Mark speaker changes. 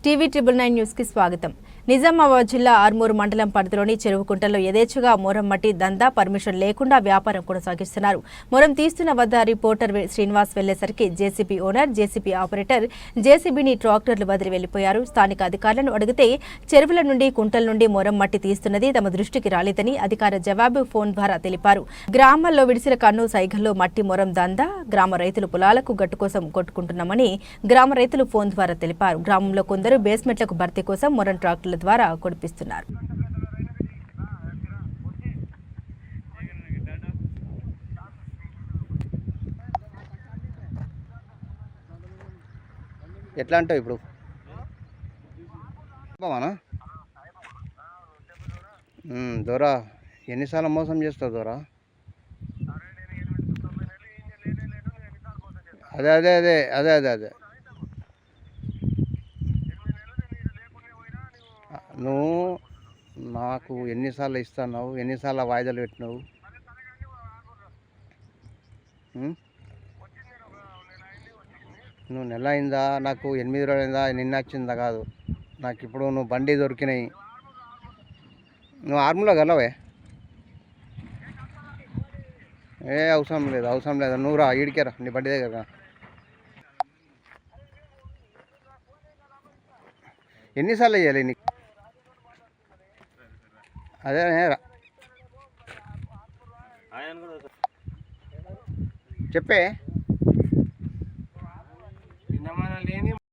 Speaker 1: TV 999 news కి స్వాగతం. నిజామాబాద్ జిల్లా ఆర్మూరు మండలం పరిధిలోని చెరువు కుంటల్లో యథేచ్ఛగా మోరం మట్టి దందా పర్మిషన్ లేకుండా వ్యాపారం కొనసాగిస్తున్నారు. మోరం తీస్తున్న వద్ద రిపోర్టర్ శ్రీనివాస్ వెళ్లేసరికి జేసీబీ ఓనర్, జేసీబీ ఆపరేటర్ జేసీబీని ట్రాక్టర్లు వదిలి వెళ్లిపోయారు. స్థానిక అధికారులను అడిగితే చెరువుల నుండి కుంటల నుండి మోరం మట్టి తీస్తున్నది తమ దృష్టికి రాలేదని అధికార జవాబు ఫోన్ ద్వారా తెలిపారు. గ్రామాల్లో విడిసిన కన్ను సైగల్లో మట్టి మోరం దందా గ్రామ రైతులు పొలాలకు గట్టు కోసం కొట్టుకుంటున్నామని గ్రామ రైతులు ఫోన్ ద్వారా తెలిపారు. గ్రామంలో కొందరు బేస్మెంట్లకు భర్తీ కోసం మొరం ట్రాక్టర్ల ద్వారా కొడిపిస్తున్నారు.
Speaker 2: ఎట్లా అంటావు ఇప్పుడు దొరా ఎన్నిసార్లు మోసం చేస్తావు దొరా? అదే అదే అదే అదే అదే అదే నువ్వు నాకు ఎన్నిసార్లు ఇస్తున్నావు, ఎన్నిసార్లు వాయిదాలు పెట్టినావు? నువ్వు నెల అయిందా? నాకు 8 రోజులు అయిందా? నిన్న వచ్చిందా? కాదు, నాకు ఇప్పుడు నువ్వు బండి దొరికినాయి. నువ్వు ఆర్మూలో గలవే? అవసరం లేదు, అవసరం లేదు. నువ్వు రా, ఈడికే రా, నీ బండి దగ్గర రా. ఎన్నిసార్లు వేయాలి నీకు? అదే చెప్పే.